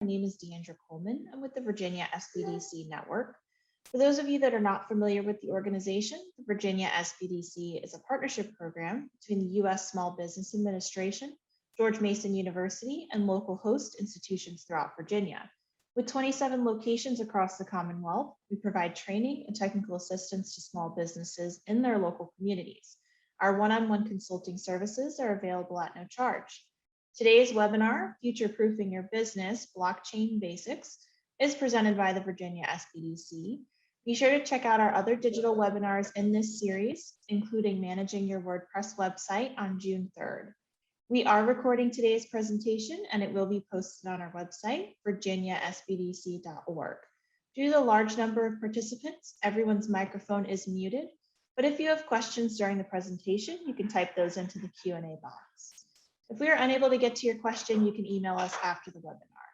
My name is Deandra Coleman. I'm with the Virginia SBDC Network. For those of you that are not familiar with the organization, the Virginia SBDC is a partnership program between the U.S. Small Business Administration, George Mason University, and local host institutions throughout Virginia. With 27 locations across the Commonwealth, we provide training and technical assistance to small businesses in their local communities. Our one-on-one consulting services are available at no charge. Today's webinar, Future-Proofing Your Business, Blockchain Basics, is presented by the Virginia SBDC. Be sure to check out our other digital webinars in this series, including Managing Your WordPress Website on June 3rd. We are recording today's presentation and it will be posted on our website, virginiasbdc.org. Due to the large number of participants, everyone's microphone is muted, but if you have questions during the presentation, you can type those into the Q&A box. If we are unable to get to your question, you can email us after the webinar.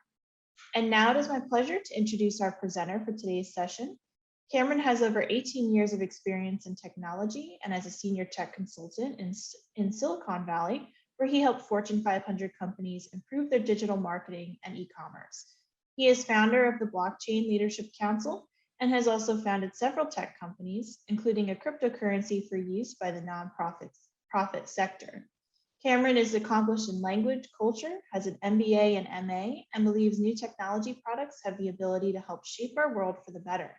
And now it is my pleasure to introduce our presenter for today's session. Cameron has over 18 years of experience in technology and as a senior tech consultant in Silicon Valley, where he helped Fortune 500 companies improve their digital marketing and e-commerce. He is founder of the Blockchain Leadership Council and has also founded several tech companies, including a cryptocurrency for use by the nonprofit sector. Cameron is accomplished in language, culture, has an MBA and MA, and believes new technology products have the ability to help shape our world for the better.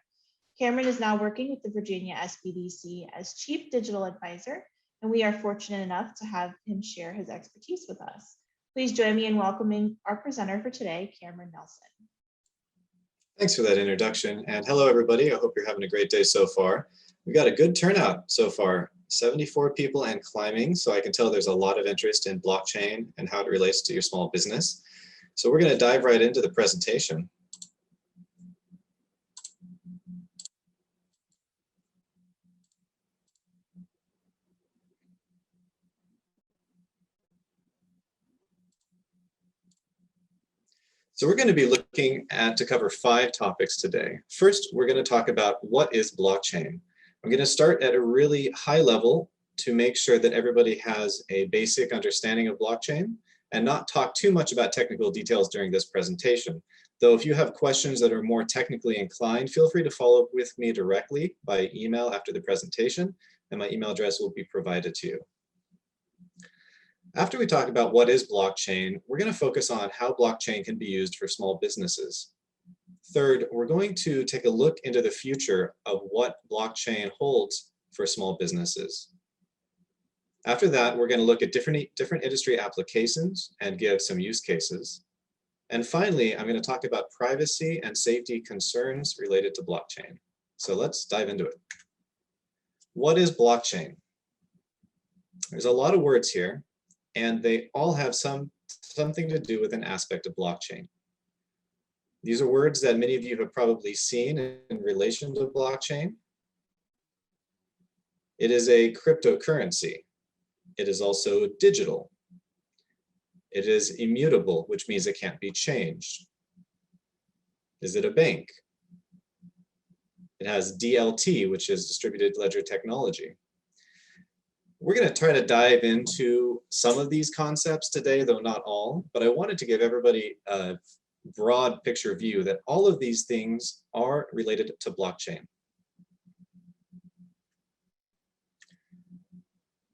Cameron is now working with the Virginia SBDC as Chief Digital Advisor, and we are fortunate enough to have him share his expertise with us. Please join me in welcoming our presenter for today, Cameron Nelson. Thanks for that introduction, and hello everybody. I hope you're having a great day so far. We got a good turnout so far. 74 people and climbing, so I can tell there's a lot of interest in blockchain and how it relates to your small business. So we're going to dive right into the presentation. So we're going to be looking to cover 5 topics today. First, we're going to talk about what is blockchain. I'm going to start at a really high level to make sure that everybody has a basic understanding of blockchain and not talk too much about technical details during this presentation. Though if you have questions that are more technically inclined, feel free to follow up with me directly by email after the presentation, and my email address will be provided to you. After we talk about what is blockchain, we're going to focus on how blockchain can be used for small businesses. Third, we're going to take a look into the future of what blockchain holds for small businesses. After that, we're going to look at different industry applications and give some use cases. And finally, I'm going to talk about privacy and safety concerns related to blockchain. So let's dive into it. What is blockchain? There's a lot of words here, and they all have something to do with an aspect of blockchain. These are words that many of you have probably seen in relation to blockchain. It is a cryptocurrency. It is also digital. It is immutable, which means it can't be changed. Is it a bank? It has DLT, which is distributed ledger technology. We're going to try to dive into some of these concepts today, though not all, but I wanted to give everybody a broad picture view that all of these things are related to blockchain.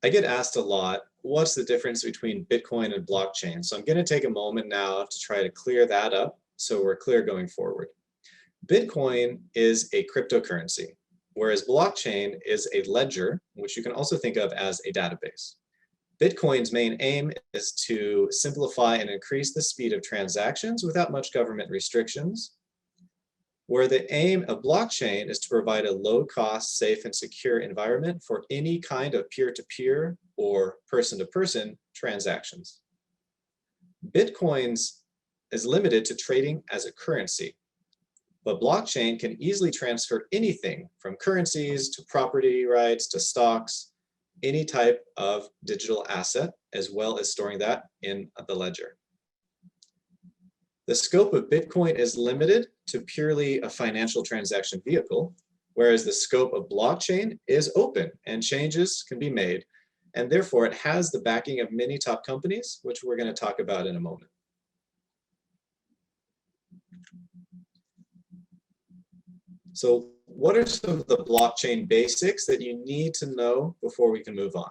I get asked a lot, what's the difference between Bitcoin and blockchain? So I'm going to take a moment now to try to clear that up so we're clear going forward. Bitcoin is a cryptocurrency, whereas blockchain is a ledger, which you can also think of as a database. Bitcoin's main aim is to simplify and increase the speed of transactions without much government restrictions, where the aim of blockchain is to provide a low-cost, safe, and secure environment for any kind of peer-to-peer or person-to-person transactions. Bitcoin's is limited to trading as a currency, but blockchain can easily transfer anything from currencies to property rights to stocks, any type of digital asset, as well as storing that in the ledger. The scope of Bitcoin is limited to purely a financial transaction vehicle, whereas the scope of blockchain is open and changes can be made, and therefore it has the backing of many top companies, which we're going to talk about in a moment. So what are some of the blockchain basics that you need to know before we can move on?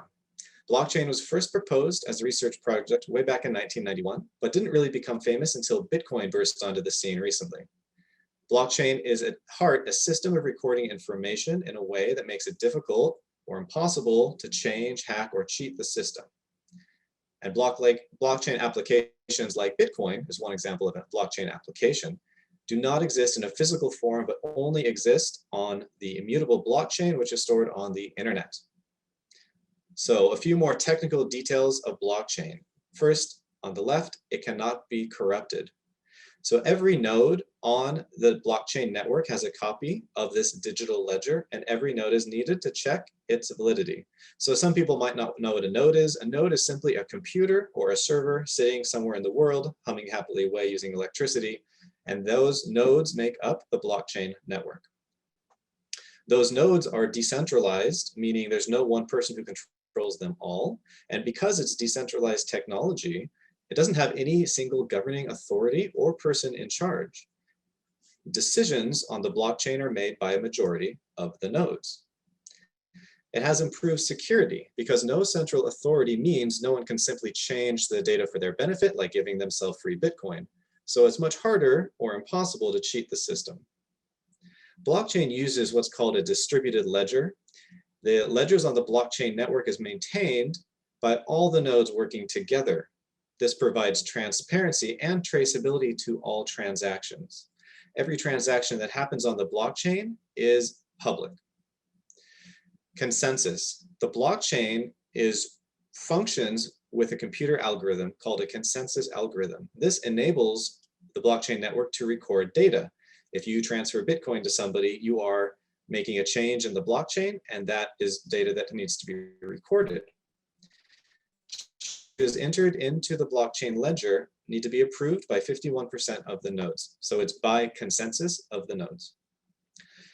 Blockchain was first proposed as a research project way back in 1991, but didn't really become famous until Bitcoin burst onto the scene recently. Blockchain is at heart a system of recording information in a way that makes it difficult or impossible to change, hack, or cheat the system. And blockchain applications like Bitcoin is one example of a blockchain application, do not exist in a physical form, but only exist on the immutable blockchain, which is stored on the internet. So a few more technical details of blockchain. First, on the left, it cannot be corrupted. So every node on the blockchain network has a copy of this digital ledger, and every node is needed to check its validity. So some people might not know what a node is. A node is simply a computer or a server sitting somewhere in the world, humming happily away using electricity, and those nodes make up the blockchain network. Those nodes are decentralized, meaning there's no one person who controls them all, and because it's decentralized technology, it doesn't have any single governing authority or person in charge. Decisions on the blockchain are made by a majority of the nodes. It has improved security because no central authority means no one can simply change the data for their benefit, like giving themselves free Bitcoin. So it's much harder or impossible to cheat the system. Blockchain uses what's called a distributed ledger. The ledgers on the blockchain network is maintained by all the nodes working together. This provides transparency and traceability to all transactions. Every transaction that happens on the blockchain is public. Consensus. The blockchain functions with a computer algorithm called a consensus algorithm. This enables the blockchain network to record data. If you transfer Bitcoin to somebody, you are making a change in the blockchain, and that is data that needs to be recorded. Is entered into the blockchain ledger need to be approved by 51% of the nodes. So it's by consensus of the nodes.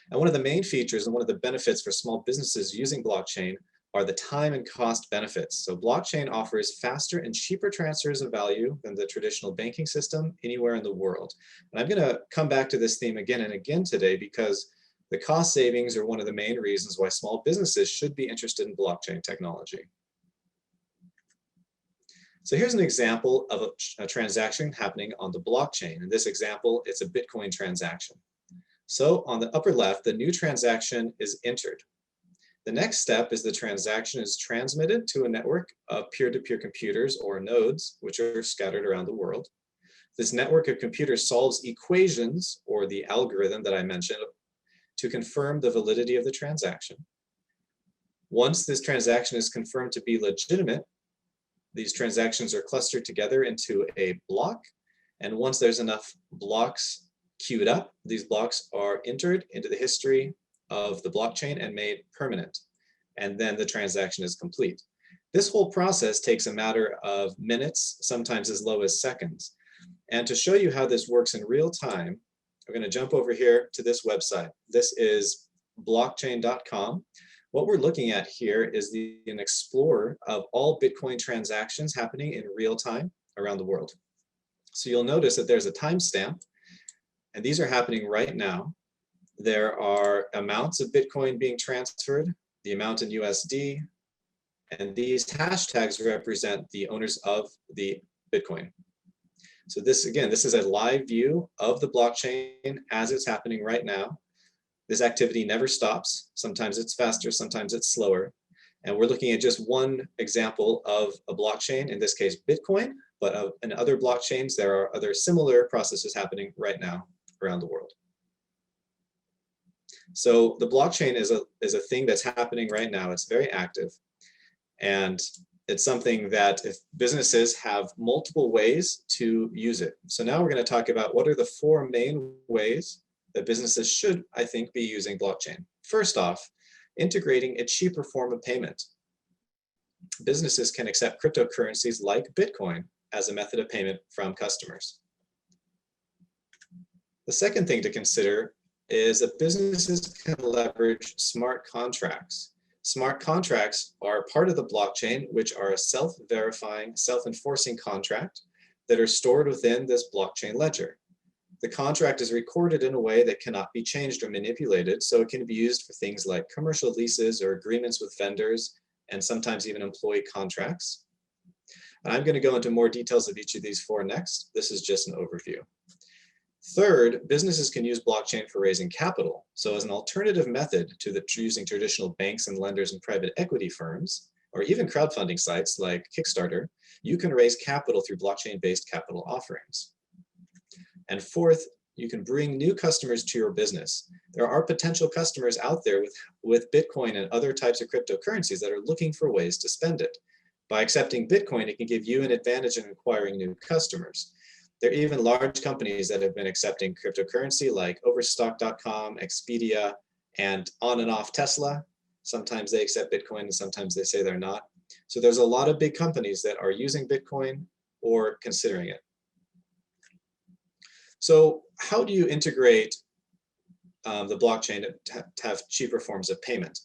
And one of the main features and one of the benefits for small businesses using blockchain are the time and cost benefits. So blockchain offers faster and cheaper transfers of value than the traditional banking system anywhere in the world. And I'm going to come back to this theme again and again today because the cost savings are one of the main reasons why small businesses should be interested in blockchain technology. So here's an example of a transaction happening on the blockchain. In this example, it's a Bitcoin transaction. So on the upper left, the new transaction is entered. The next step is the transaction is transmitted to a network of peer-to-peer computers or nodes, which are scattered around the world. This network of computers solves equations, or the algorithm that I mentioned, to confirm the validity of the transaction. Once this transaction is confirmed to be legitimate, these transactions are clustered together into a block, and once there's enough blocks queued up, these blocks are entered into the history of the blockchain and made permanent, and then the transaction is complete. This whole process takes a matter of minutes, sometimes as low as seconds. And to show you how this works in real time, we're going to jump over here to this website. This is blockchain.com. What we're looking at here is an explorer of all Bitcoin transactions happening in real time around the world. So you'll notice that there's a timestamp, and these are happening right now. There are amounts of Bitcoin being transferred, the amount in USD, and these hashtags represent the owners of the Bitcoin. So this is a live view of the blockchain as it's happening right now. This activity never stops. Sometimes it's faster, sometimes it's slower. And we're looking at just one example of a blockchain, in this case, Bitcoin, but in other blockchains, there are other similar processes happening right now around the world. So the blockchain is a thing that's happening right now. It's very active. And it's something that if businesses have multiple ways to use it. So now we're going to talk about what are the 4 main ways that businesses should, I think, be using blockchain. First off, integrating a cheaper form of payment. Businesses can accept cryptocurrencies like Bitcoin as a method of payment from customers. The second thing to consider is that businesses can leverage smart contracts. Smart contracts are part of the blockchain, which are a self-verifying, self-enforcing contract that are stored within this blockchain ledger. The contract is recorded in a way that cannot be changed or manipulated, so it can be used for things like commercial leases or agreements with vendors, and sometimes even employee contracts. And I'm going to go into more details of each of these four next. This is just an overview. Third, businesses can use blockchain for raising capital. So as an alternative method to using traditional banks and lenders and private equity firms, or even crowdfunding sites like Kickstarter, you can raise capital through blockchain-based capital offerings. And fourth, you can bring new customers to your business. There are potential customers out there with Bitcoin and other types of cryptocurrencies that are looking for ways to spend it. By accepting Bitcoin, it can give you an advantage in acquiring new customers. There are even large companies that have been accepting cryptocurrency like Overstock.com, Expedia, and on and off Tesla. Sometimes they accept Bitcoin and sometimes they say they're not. So there's a lot of big companies that are using Bitcoin or considering it. So how do you integrate the blockchain to have cheaper forms of payment?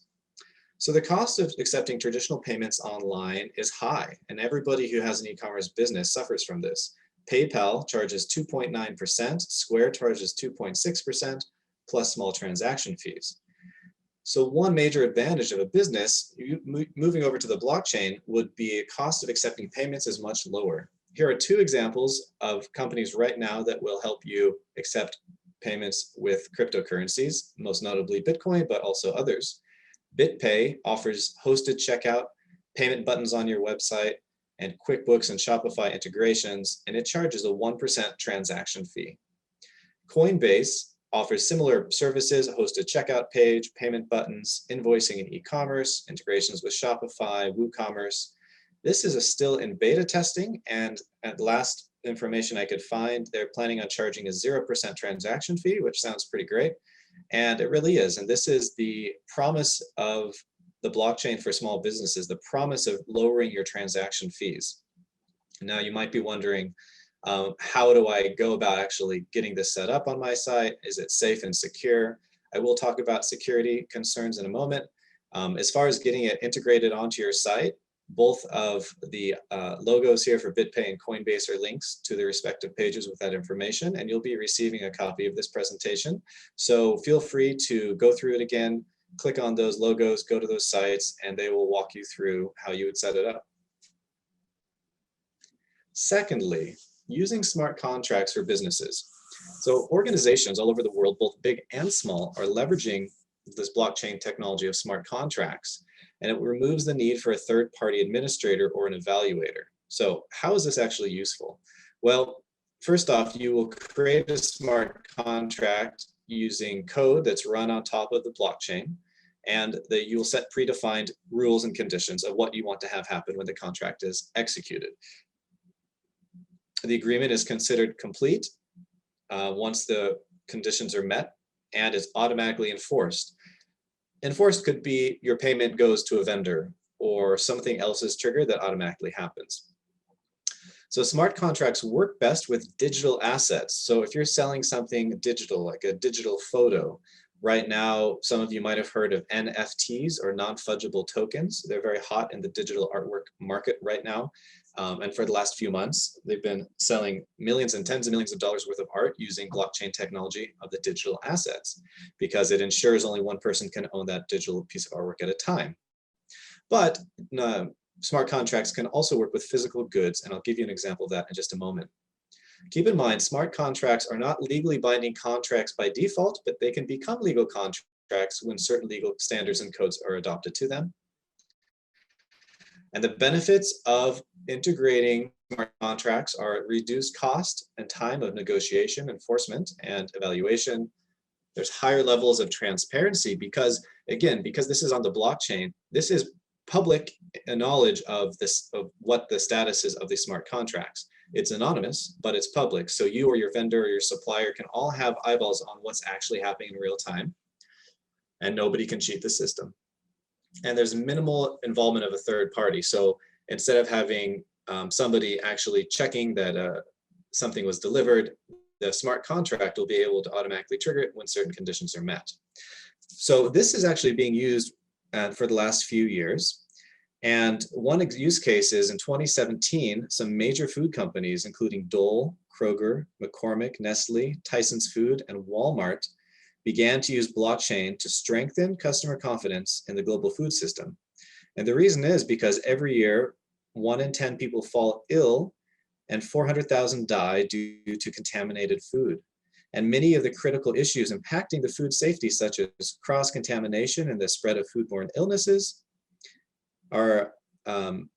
So the cost of accepting traditional payments online is high, and everybody who has an e-commerce business suffers from this. PayPal charges 2.9%, Square charges 2.6%, plus small transaction fees. So one major advantage of a business moving over to the blockchain would be a cost of accepting payments is much lower. Here are two examples of companies right now that will help you accept payments with cryptocurrencies, most notably Bitcoin, but also others. BitPay offers hosted checkout, payment buttons on your website, and QuickBooks and Shopify integrations, and it charges a 1% transaction fee. Coinbase offers similar services, a hosted checkout page, payment buttons, invoicing and e-commerce, integrations with Shopify, WooCommerce. This is still in beta testing, and at last information I could find, they're planning on charging a 0% transaction fee, which sounds pretty great. And it really is. And this is the promise of the blockchain for small businesses, the promise of lowering your transaction fees. Now you might be wondering, how do I go about actually getting this set up on my site? Is it safe and secure? I will talk about security concerns in a moment. As far as getting it integrated onto your site, both of the logos here for BitPay and Coinbase are links to the respective pages with that information, and you'll be receiving a copy of this presentation. So feel free to go through it again, click on those logos, go to those sites, and they will walk you through how you would set it up. Secondly, using smart contracts for businesses. So organizations all over the world, both big and small, are leveraging this blockchain technology of smart contracts, and it removes the need for a third-party administrator or an evaluator. So how is this actually useful? Well, first off, you will create a smart contract using code that's run on top of the blockchain, and that you will set predefined rules and conditions of what you want to have happen when the contract is executed. The agreement is considered complete once the conditions are met, and is automatically enforced. Enforced could be your payment goes to a vendor or something else is triggered that automatically happens. So smart contracts work best with digital assets. So if you're selling something digital, like a digital photo, right now, some of you might have heard of NFTs or non-fungible tokens. They're very hot in the digital artwork market right now. And for the last few months, they've been selling millions and tens of millions of dollars worth of art using blockchain technology of the digital assets, because it ensures only one person can own that digital piece of artwork at a time. But smart contracts can also work with physical goods, and I'll give you an example of that in just a moment. Keep in mind, smart contracts are not legally binding contracts by default, but they can become legal contracts when certain legal standards and codes are adopted to them. And the benefits of integrating smart contracts are reduced cost and time of negotiation, enforcement, and evaluation. There's higher levels of transparency because, again, because this is on the blockchain, this is public knowledge of what the status is of these smart contracts. It's anonymous, but it's public. So you or your vendor or your supplier can all have eyeballs on what's actually happening in real time, and nobody can cheat the system. And there's minimal involvement of a third party. So instead of having somebody actually checking that something was delivered, the smart contract will be able to automatically trigger it when certain conditions are met. So this is actually being used for the last few years. And one use case is in 2017, some major food companies, including Dole, Kroger, McCormick, Nestle, Tyson's Food, and Walmart, began to use blockchain to strengthen customer confidence in the global food system. And the reason is because every year, 1 in 10 people fall ill and 400,000 die due to contaminated food. And many of the critical issues impacting the food safety, such as cross-contamination and the spread of foodborne illnesses, are, and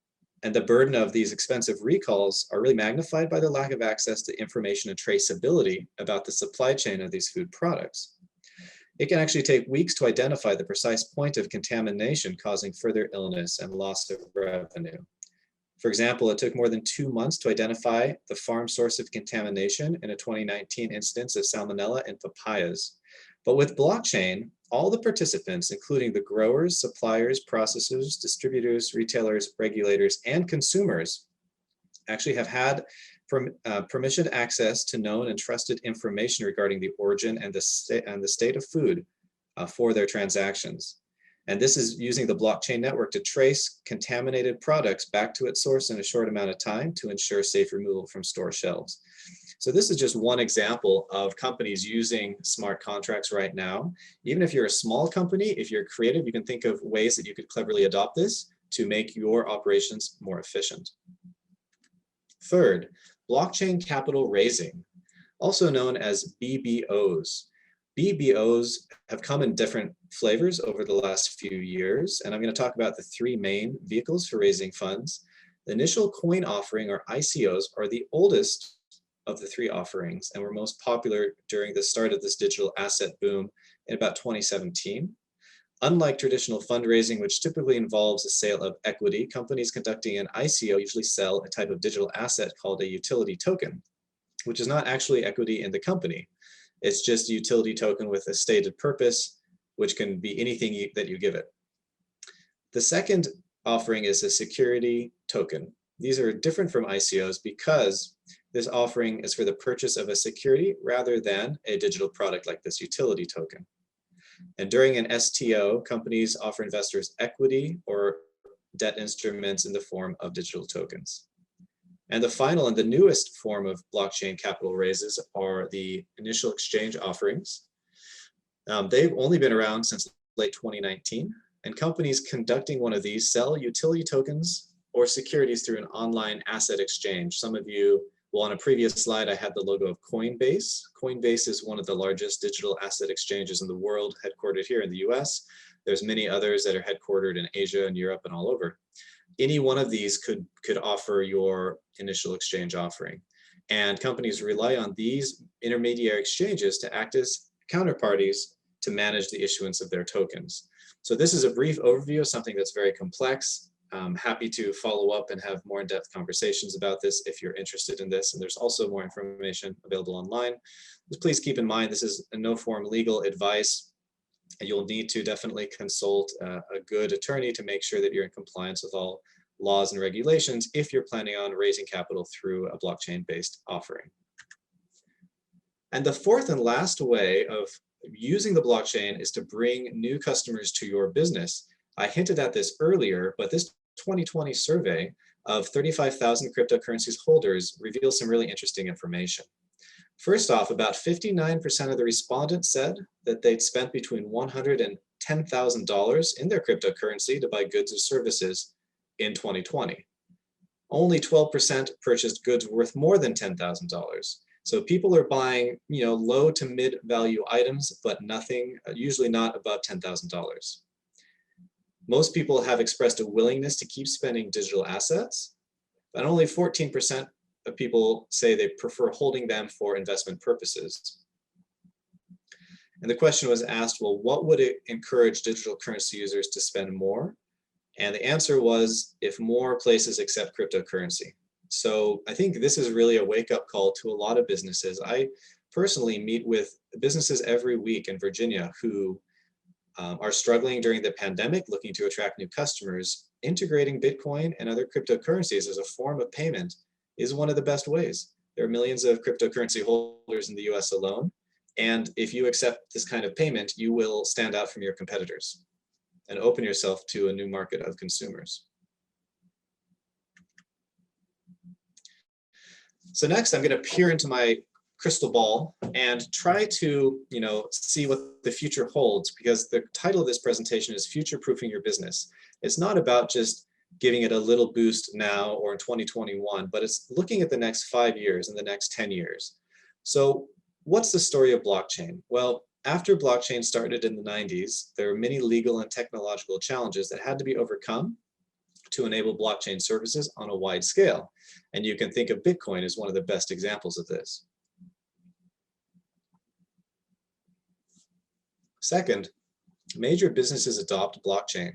the burden of these expensive recalls are really magnified by the lack of access to information and traceability about the supply chain of these food products. It can actually take weeks to identify the precise point of contamination causing further illness and loss of revenue. For example, it took more than 2 months to identify the farm source of contamination in a 2019 instance of salmonella in papayas. But with blockchain, all the participants, including the growers, suppliers, processors, distributors, retailers, regulators, and consumers, actually have had permissioned access to known and trusted information regarding the origin and the state of food for their transactions. And this is using the blockchain network to trace contaminated products back to its source in a short amount of time to ensure safe removal from store shelves. So this is just one example of companies using smart contracts right now. Even if you're a small company, if you're creative, you can think of ways that you could cleverly adopt this to make your operations more efficient. Third, blockchain capital raising, also known as BBOs. BBOs have come in different flavors over the last few years, and I'm going to talk about the 3 main vehicles for raising funds. The initial coin offering, or ICOs, are the oldest of the 3 offerings and were most popular during the start of this digital asset boom in about 2017. Unlike traditional fundraising, which typically involves the sale of equity, companies conducting an ICO usually sell a type of digital asset called a utility token, which is not actually equity in the company. It's just a utility token with a stated purpose, which can be anything that you give it. The second offering is a security token. These are different from ICOs because this offering is for the purchase of a security rather than a digital product like this utility token. And during an STO, companies offer investors equity or debt instruments in the form of digital tokens. And the final and the newest form of blockchain capital raises are the initial exchange offerings. They've only been around since late 2019, and companies conducting one of these sell utility tokens or securities through an online asset exchange. Some of you, well, on a previous slide, I had the logo of Coinbase. Coinbase is one of the largest digital asset exchanges in the world, headquartered here in the US. There's many others that are headquartered in Asia and Europe and all over. Any one of these could offer your initial exchange offering. And companies rely on these intermediary exchanges to act as counterparties to manage the issuance of their tokens. So this is a brief overview of something that's very complex. I'm happy to follow up and have more in-depth conversations about this if you're interested in this. And there's also more information available online. Just please keep in mind, this is no form legal advice. You'll need to definitely consult a good attorney to make sure that you're in compliance with all laws and regulations if you're planning on raising capital through a blockchain-based offering. And the fourth and last way of using the blockchain is to bring new customers to your business. I hinted at this earlier, but this 2020 survey of 35,000 cryptocurrencies holders reveals some really interesting information. First off, about 59% of the respondents said that they'd spent between $100 and $10,000 in their cryptocurrency to buy goods or services in 2020. Only 12% purchased goods worth more than $10,000. So people are buying, low to mid value items, but nothing, usually not above $10,000. Most people have expressed a willingness to keep spending digital assets, but only 14% of people say they prefer holding them for investment purposes. And the question was asked, well, what would it encourage digital currency users to spend more? And the answer was, if more places accept cryptocurrency. So I think this is really a wake-up call to a lot of businesses. I personally meet with businesses every week in Virginia who are struggling during the pandemic, looking to attract new customers. Integrating Bitcoin and other cryptocurrencies as a form of payment is one of the best ways. There are millions of cryptocurrency holders in the US alone. And if you accept this kind of payment, you will stand out from your competitors and open yourself to a new market of consumers. So next, I'm going to peer into my crystal ball and try to, see what the future holds, because the title of this presentation is Future Proofing Your Business. It's not about just giving it a little boost now or in 2021, but it's looking at the next 5 years and the next 10 years. So what's the story of blockchain? Well, after blockchain started in the 90s, there were many legal and technological challenges that had to be overcome to enable blockchain services on a wide scale. And you can think of Bitcoin as one of the best examples of this. Second, major businesses adopt blockchain.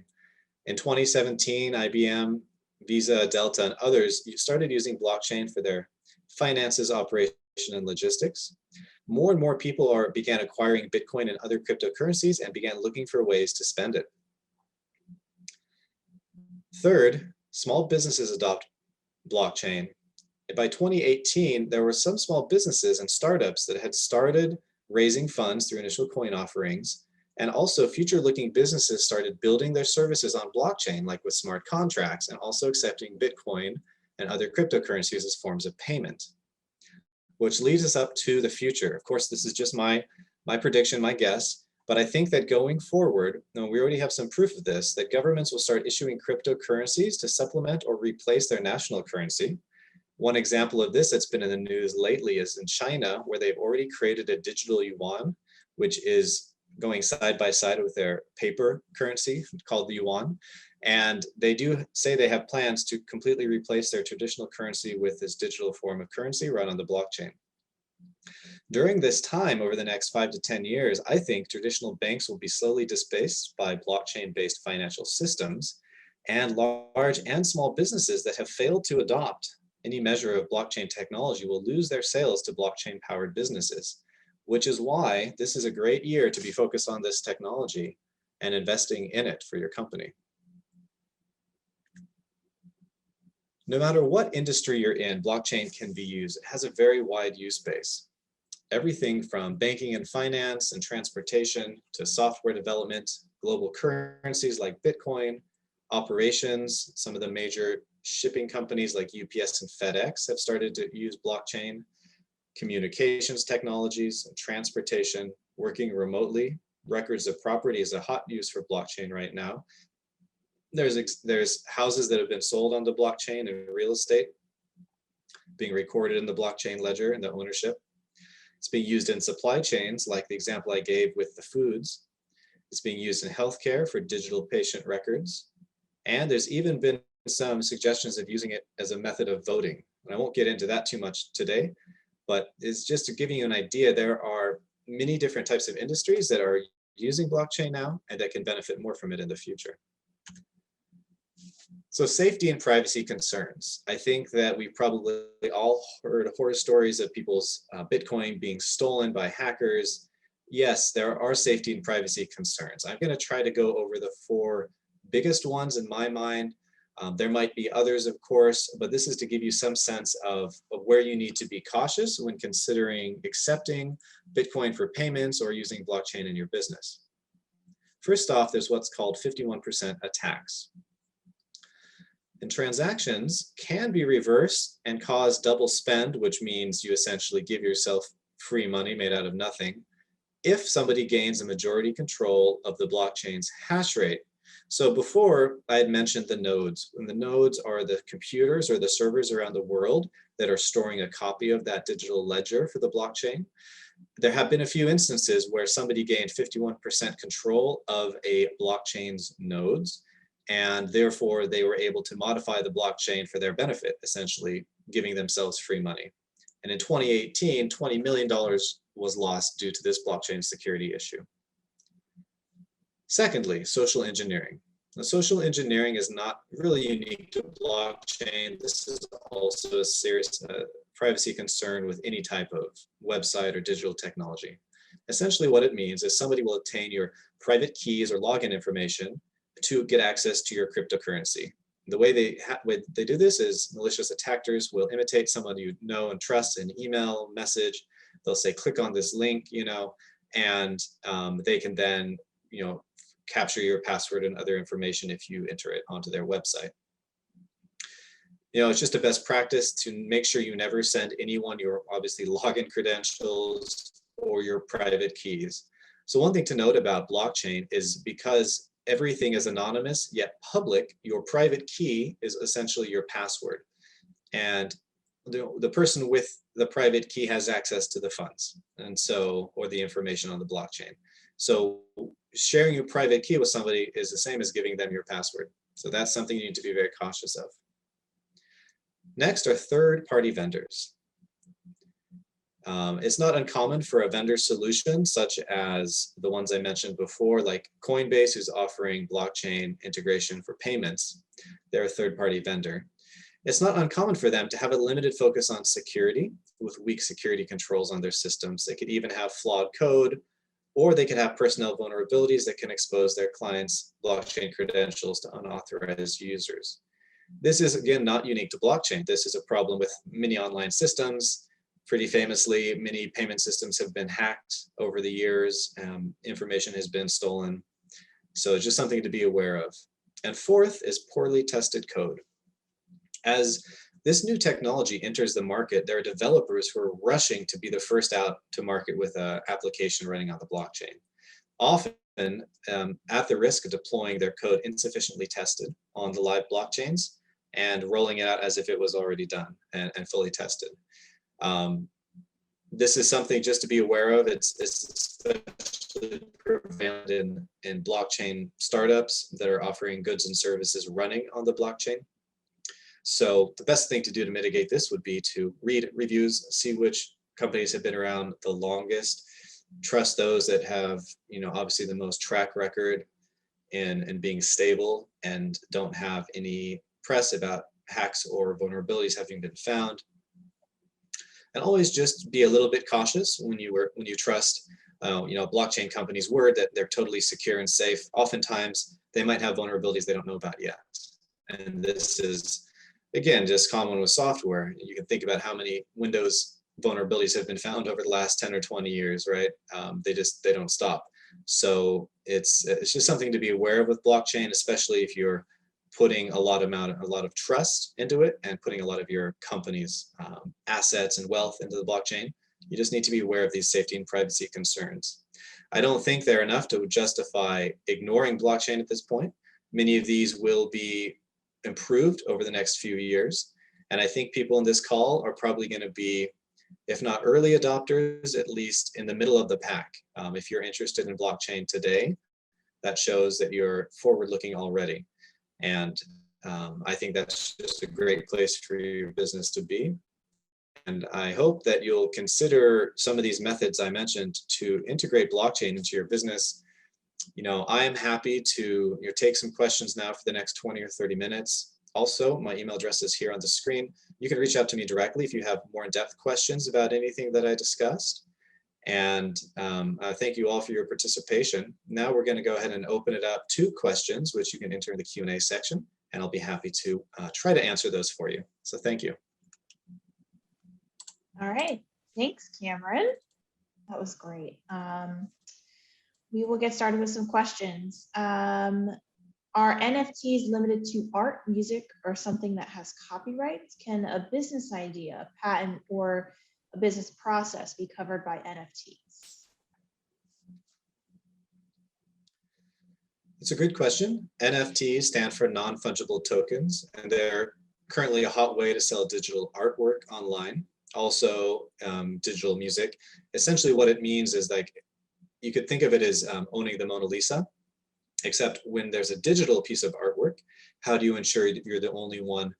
In 2017, IBM, Visa, Delta, and others started using blockchain for their finances, operation, and logistics. More and more people began acquiring Bitcoin and other cryptocurrencies and began looking for ways to spend it. Third, small businesses adopt blockchain. By 2018, there were some small businesses and startups that had started raising funds through initial coin offerings, and also future-looking businesses started building their services on blockchain, like with smart contracts, and also accepting Bitcoin and other cryptocurrencies as forms of payment, which leads us up to the future. Of course, this is just my prediction, my guess, but I think that going forward, and we already have some proof of this, that governments will start issuing cryptocurrencies to supplement or replace their national currency. One example of this that's been in the news lately is in China, where they've already created a digital yuan, which is going side by side with their paper currency called the yuan. And they do say they have plans to completely replace their traditional currency with this digital form of currency run on the blockchain. During this time, over the next 5 to 10 years, I think traditional banks will be slowly displaced by blockchain-based financial systems, and large and small businesses that have failed to adopt any measure of blockchain technology will lose their sales to blockchain-powered businesses, which is why this is a great year to be focused on this technology and investing in it for your company. No matter what industry you're in, blockchain can be used. It has a very wide use base. Everything from banking and finance and transportation to software development, global currencies like Bitcoin, operations. Some of the major shipping companies like UPS and FedEx have started to use blockchain, communications technologies, and transportation, working remotely. Records of property is a hot use for blockchain right now. There's houses that have been sold on the blockchain and real estate being recorded in the blockchain ledger and the ownership. It's being used in supply chains, like the example I gave with the foods. It's being used in healthcare for digital patient records. And there's even been some suggestions of using it as a method of voting. And I won't get into that too much today, but it's just to give you an idea, there are many different types of industries that are using blockchain now and that can benefit more from it in the future. So safety and privacy concerns. I think that we've probably all heard horror stories of people's Bitcoin being stolen by hackers. Yes, there are safety and privacy concerns. I'm going to try to go over the 4 biggest ones in my mind. There might be others, of course, but this is to give you some sense of where you need to be cautious when considering accepting Bitcoin for payments or using blockchain in your business. First off, there's what's called 51% attacks. And transactions can be reversed and cause double spend, which means you essentially give yourself free money made out of nothing, if somebody gains a majority control of the blockchain's hash rate. So before I had mentioned the nodes, and the nodes are the computers or the servers around the world that are storing a copy of that digital ledger for the blockchain. There have been a few instances where somebody gained 51% control of a blockchain's nodes, and therefore they were able to modify the blockchain for their benefit, essentially giving themselves free money. And in 2018, $20 million was lost due to this blockchain security issue. Secondly, social engineering. Now, social engineering is not really unique to blockchain. This is also a serious privacy concern with any type of website or digital technology. Essentially what it means is somebody will obtain your private keys or login information to get access to your cryptocurrency. The way they do this is malicious attackers will imitate someone you know and trust in email, message. They'll say, click on this link, and they can then, capture your password and other information if you enter it onto their website. it's just a best practice to make sure you never send anyone your obviously login credentials or your private keys. So one thing to note about blockchain is because everything is anonymous yet public, your private key is essentially your password. And the person with the private key has access to the funds, and so, or the information on the blockchain. So sharing your private key with somebody is the same as giving them your password. So that's something you need to be very cautious of. Next are third-party vendors. It's not uncommon for a vendor solution such as the ones I mentioned before, like Coinbase, who's offering blockchain integration for payments. They're a third-party vendor. It's not uncommon for them to have a limited focus on security with weak security controls on their systems. They could even have flawed code, or they could have personnel vulnerabilities that can expose their clients' blockchain credentials to unauthorized users. This is, again, not unique to blockchain. This is a problem with many online systems. Pretty famously, many payment systems have been hacked over the years. Information has been stolen. So it's just something to be aware of. And fourth is poorly tested code. As this new technology enters the market, there are developers who are rushing to be the first out to market with an application running on the blockchain. Often at the risk of deploying their code insufficiently tested on the live blockchains and rolling it out as if it was already done and fully tested. This is something just to be aware of. It's especially prevalent in blockchain startups that are offering goods and services running on the blockchain. So the best thing to do to mitigate this would be to read reviews, see which companies have been around the longest, trust those that have, obviously the most track record in being stable and don't have any press about hacks or vulnerabilities having been found. And always just be a little bit cautious when you trust, blockchain companies' word that they're totally secure and safe. Oftentimes, they might have vulnerabilities they don't know about yet. And this is, again, just common with software. You can think about how many Windows vulnerabilities have been found over the last 10 or 20 years, right? They don't stop. So it's just something to be aware of with blockchain, especially if you're putting a lot of trust into it and putting a lot of your company's assets and wealth into the blockchain. You just need to be aware of these safety and privacy concerns. I don't think they're enough to justify ignoring blockchain at this point. Many of these will be improved over the next few years. And I think people in this call are probably going to be, if not early adopters, at least in the middle of the pack. If you're interested in blockchain today, that shows that you're forward-looking already. And I think that's just a great place for your business to be. And I hope that you'll consider some of these methods I mentioned to integrate blockchain into your business. I am happy to take some questions now for the next 20 or 30 minutes. Also, my email address is here on the screen. You can reach out to me directly if you have more in-depth questions about anything that I discussed. And thank you all for your participation. Now we're going to go ahead and open it up to questions, which you can enter in the Q&A section, and I'll be happy to try to answer those for you. So thank you. All right, thanks, Cameron. That was great. We will get started with some questions. Are NFTs limited to art, music, or something that has copyrights? Can a business idea, a patent, or a business process be covered by NFTs? It's a good question. NFTs stand for non-fungible tokens, and they're currently a hot way to sell digital artwork online. Also, digital music. Essentially what it means is, like, you could think of it as owning the Mona Lisa, except when there's a digital piece of artwork, how do you ensure that you're the only one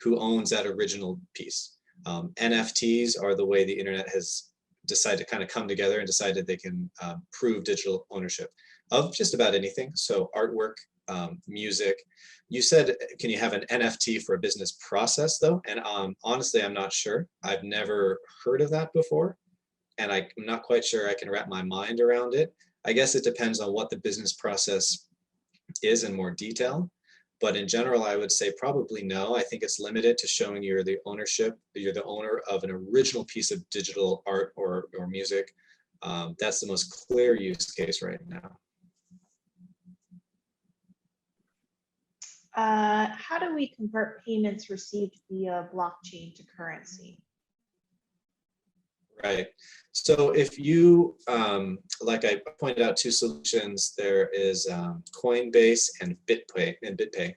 who owns that original piece? NFTs are the way the internet has decided to kind of come together and decided they can prove digital ownership of just about anything. So artwork, music. You said, can you have an NFT for a business process though? And honestly, I'm not sure. I've never heard of that before. And I'm not quite sure I can wrap my mind around it. I guess it depends on what the business process is in more detail. But in general, I would say probably no. I think it's limited to showing you're the owner of an original piece of digital art or music. That's the most clear use case right now. How do we convert payments received via blockchain to currency? Right. So if you, like I pointed out, two solutions, there is Coinbase and BitPay.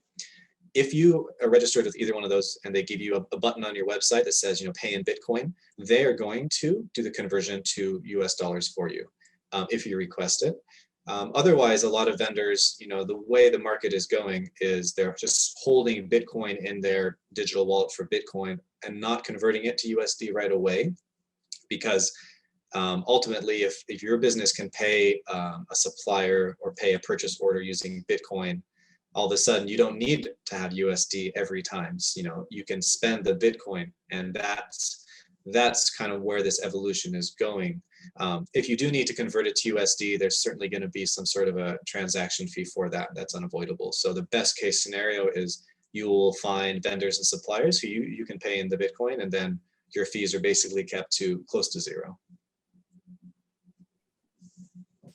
If you are registered with either one of those and they give you a button on your website that says, pay in Bitcoin, they are going to do the conversion to US dollars for you if you request it. Otherwise, a lot of vendors, the way the market is going is they're just holding Bitcoin in their digital wallet for Bitcoin and not converting it to USD right away. Because ultimately, if your business can pay a supplier or pay a purchase order using Bitcoin, all of a sudden you don't need to have USD every time. So, you can spend the Bitcoin, and that's kind of where this evolution is going. If you do need to convert it to USD, there's certainly going to be some sort of a transaction fee for that. That's unavoidable. So the best case scenario is you will find vendors and suppliers who you can pay in the Bitcoin, and then your fees are basically kept to close to zero.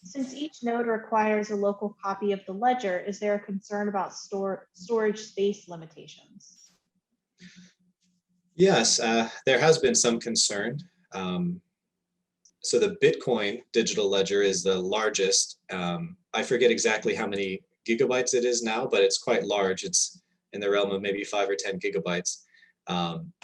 Since each node requires a local copy of the ledger, is there a concern about storage space limitations? Yes, there has been some concern. So the Bitcoin digital ledger is the largest. I forget exactly how many gigabytes it is now, but it's quite large. It's in the realm of maybe 5 or 10 gigabytes.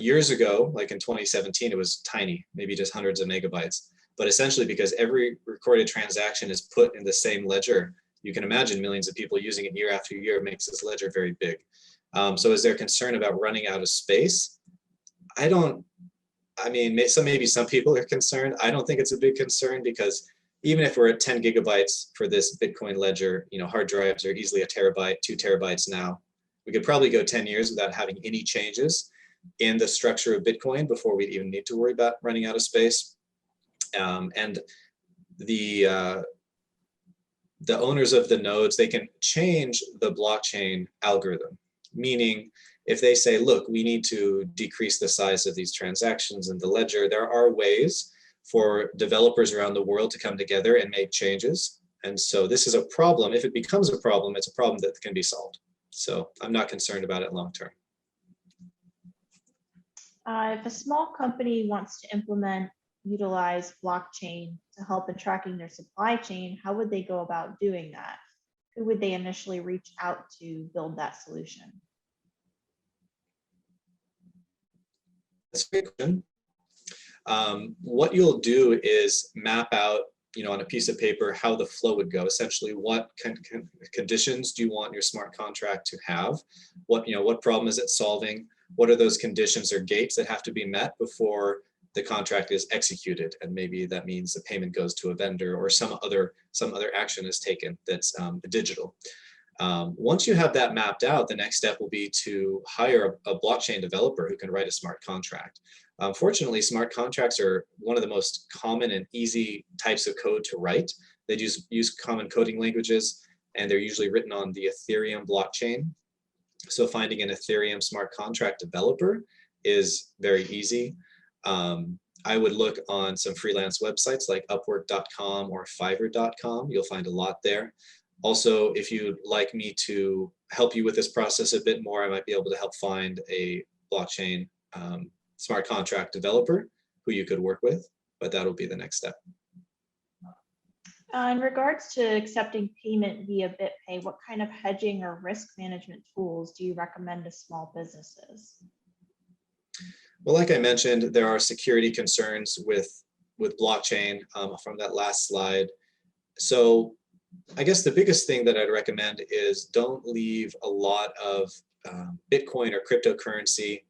Years ago, like in 2017, it was tiny, maybe just hundreds of megabytes. But essentially, because every recorded transaction is put in the same ledger, you can imagine millions of people using it year after year makes this ledger very big. So is there concern about running out of space? Maybe some people are concerned. I don't think it's a big concern, because even if we're at 10 gigabytes for this Bitcoin ledger, hard drives are easily a terabyte, 2 terabytes now. We could probably go 10 years without having any changes in the structure of Bitcoin before we'd even need to worry about running out of space. And the owners of the nodes, they can change the blockchain algorithm, meaning if they say, look, we need to decrease the size of these transactions in the ledger, there are ways for developers around the world to come together and make changes. And so this is a problem. If it becomes a problem, it's a problem that can be solved. So I'm not concerned about it long term. If a small company wants to utilize blockchain to help in tracking their supply chain, how would they go about doing that? Who would they initially reach out to build that solution? That's a good question. What you'll do is map out, on a piece of paper, how the flow would go. Essentially, what conditions do you want your smart contract to have? What problem is it solving? What are those conditions or gates that have to be met before the contract is executed? And maybe that means the payment goes to a vendor or some other action is taken that's digital. Once you have that mapped out, the next step will be to hire a blockchain developer who can write a smart contract. Fortunately, smart contracts are one of the most common and easy types of code to write. They use common coding languages, and they're usually written on the Ethereum blockchain. So finding an Ethereum smart contract developer is very easy. I would look on some freelance websites like Upwork.com or Fiverr.com. You'll find a lot there. Also, if you'd like me to help you with this process a bit more, I might be able to help find a blockchain smart contract developer who you could work with, but that'll be the next step. In regards to accepting payment via BitPay, what kind of hedging or risk management tools do you recommend to small businesses? Well, like I mentioned, there are security concerns with blockchain from that last slide. So I guess the biggest thing that I'd recommend is don't leave a lot of Bitcoin or cryptocurrency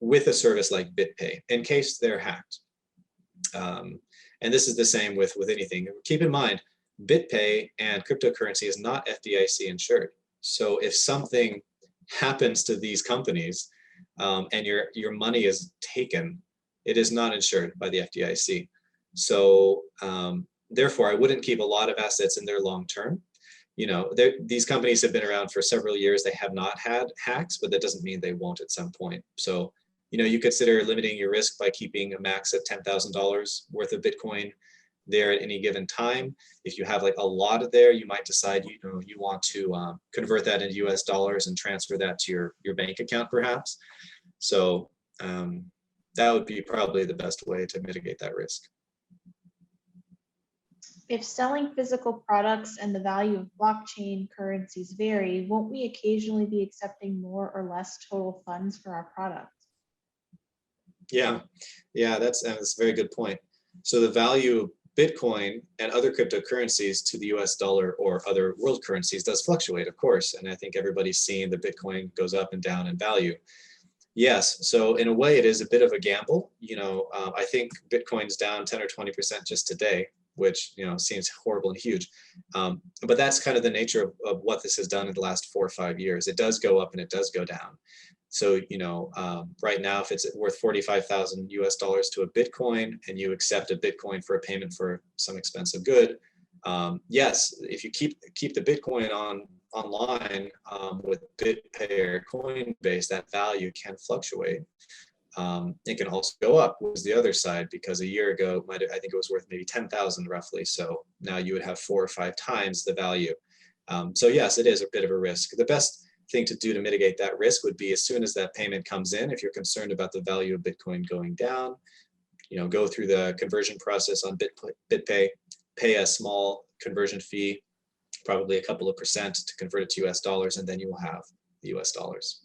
with a service like BitPay in case they're hacked. And this is the same with anything. Keep in mind, BitPay and cryptocurrency is not FDIC insured. So if something happens to these companies and your money is taken, it is not insured by the FDIC. So therefore, I wouldn't keep a lot of assets in there long term. These companies have been around for several years. They have not had hacks, but that doesn't mean they won't at some point. So you consider limiting your risk by keeping a max of $10,000 worth of Bitcoin there at any given time. If you have like a lot of there, you might decide you want to convert that into US dollars and transfer that to your bank account perhaps. So that would be probably the best way to mitigate that risk. If selling physical products and the value of blockchain currencies vary, won't we occasionally be accepting more or less total funds for our product? Yeah, that's a very good point. So the value of Bitcoin and other cryptocurrencies to the US dollar or other world currencies does fluctuate, of course. And I think everybody's seen the Bitcoin goes up and down in value. Yes, so in a way it is a bit of a gamble. I think Bitcoin's down 10 or 20% just today, which seems horrible and huge. But that's kind of the nature of what this has done in the last 4 or 5 years. It does go up and it does go down. So, right now, if it's worth 45,000 US dollars to a Bitcoin and you accept a Bitcoin for a payment for some expensive good, yes, if you keep the Bitcoin online with BitPay or Coinbase, that value can fluctuate. It can also go up, was the other side, because a year ago, I think it was worth maybe 10,000 roughly. So now you would have 4 or 5 times the value. So yes, it is a bit of a risk. The best thing to do to mitigate that risk would be as soon as that payment comes in, if you're concerned about the value of Bitcoin going down, go through the conversion process on BitPay, pay a small conversion fee, probably a couple of percent to convert it to US dollars, and then you will have the US dollars.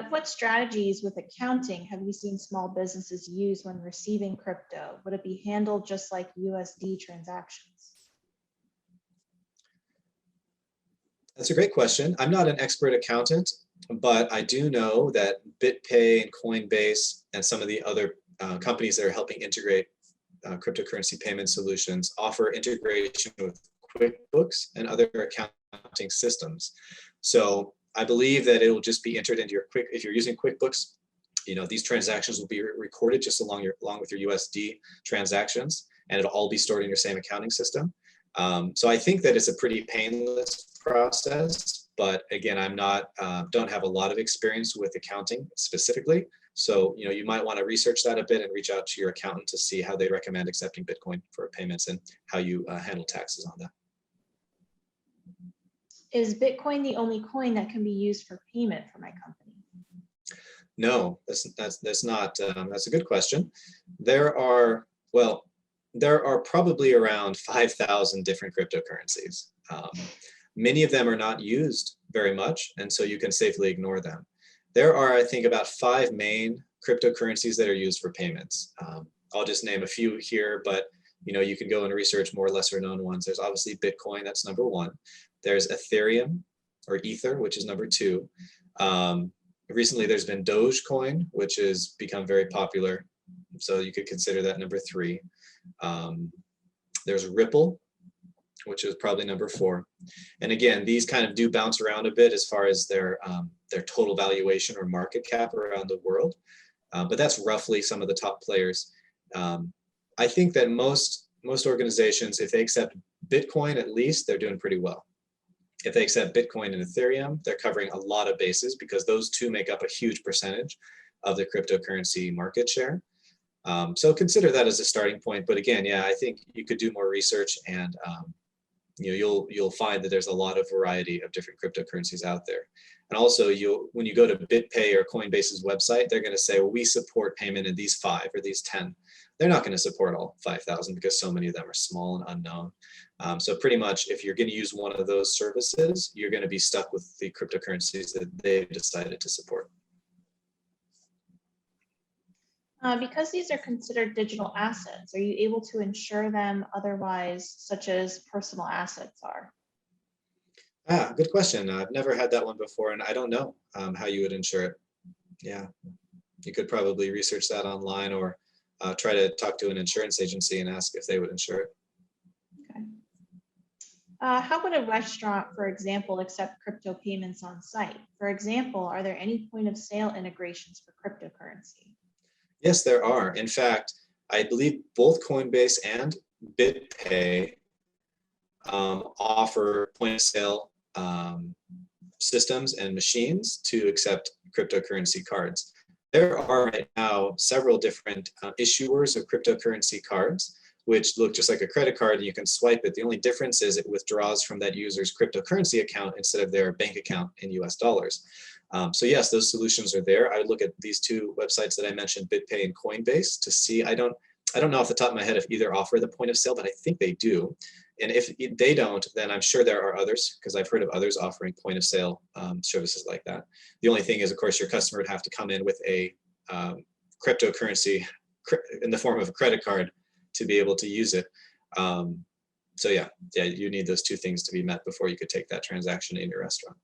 What strategies with accounting have you seen small businesses use when receiving crypto? Would it be handled just like USD transactions? That's a great question. I'm not an expert accountant, but I do know that BitPay and Coinbase and some of the other companies that are helping integrate cryptocurrency payment solutions offer integration with QuickBooks and other accounting systems. So I believe that it will just be entered into if you're using QuickBooks, these transactions will be recorded just along with your USD transactions, and it'll all be stored in your same accounting system. So I think that it's a pretty painless process, but again, don't have a lot of experience with accounting specifically. So, you might want to research that a bit and reach out to your accountant to see how they recommend accepting Bitcoin for payments and how you handle taxes on that. Is Bitcoin the only coin that can be used for payment for my company? No, that's not. That's a good question. There are probably around 5,000 different cryptocurrencies. Many of them are not used very much, and so you can safely ignore them. There are, I think, about 5 main cryptocurrencies that are used for payments. I'll just name a few here, but you can go and research more lesser known ones. There's obviously Bitcoin, that's number 1. There's Ethereum or Ether, which is number 2. Recently, there's been Dogecoin, which has become very popular. So you could consider that number 3. There's Ripple, which is probably number 4. And again, these kind of do bounce around a bit as far as their total valuation or market cap around the world. But that's roughly some of the top players. I think that most organizations, if they accept Bitcoin at least, they're doing pretty well. If they accept Bitcoin and Ethereum, they're covering a lot of bases because those two make up a huge percentage of the cryptocurrency market share. So consider that as a starting point. But again, yeah, I think you could do more research, and you'll find that there's a lot of variety of different cryptocurrencies out there. And also, when you go to BitPay or Coinbase's website, they're going to say, well, we support payment in these 5 or these 10. They're not going to support all 5,000 because so many of them are small and unknown. So pretty much, if you're going to use one of those services, you're going to be stuck with the cryptocurrencies that they've decided to support. Because these are considered digital assets, are you able to insure them otherwise, such as personal assets are? Good question. I've never had that one before, and I don't know how you would insure it. Yeah, you could probably research that online, or try to talk to an insurance agency and ask if they would insure it. Okay. How would a restaurant, for example, accept crypto payments on site? For example, are there any point of sale integrations for cryptocurrency? Yes, there are. In fact, I believe both Coinbase and BitPay offer point of sale systems and machines to accept cryptocurrency cards. there are right now several different issuers of cryptocurrency cards, which look just like a credit card, and you can swipe it. The only difference is it withdraws from that user's cryptocurrency account instead of their bank account in US dollars. So yes, those solutions are there. I would look at these two websites that I mentioned, BitPay and Coinbase, to see. I don't know off the top of my head if either offer the point of sale, but I think they do. And if they don't, then I'm sure there are others, because I've heard of others offering point of sale services like that. The only thing is, of course, your customer would have to come in with a cryptocurrency in the form of a credit card to be able to use it. So yeah, you need those two things to be met before you could take that transaction in your restaurant.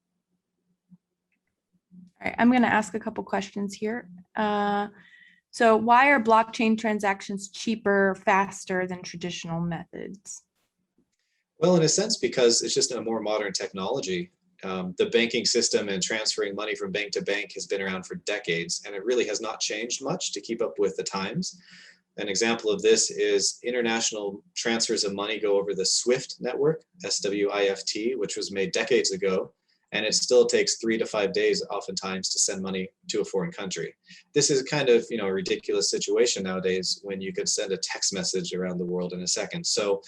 All right, I'm going to ask a couple questions here. So why are blockchain transactions cheaper, faster than traditional methods? Well, in a sense, because it's just a more modern technology. The banking system and transferring money from bank to bank has been around for decades, and it really has not changed much to keep up with the times. An example of this is international transfers of money go over the SWIFT network, SWIFT, which was made decades ago, and it still takes 3 to 5 days oftentimes to send money to a foreign country. This is kind of, a ridiculous situation nowadays when you could send a text message around the world in a second. So,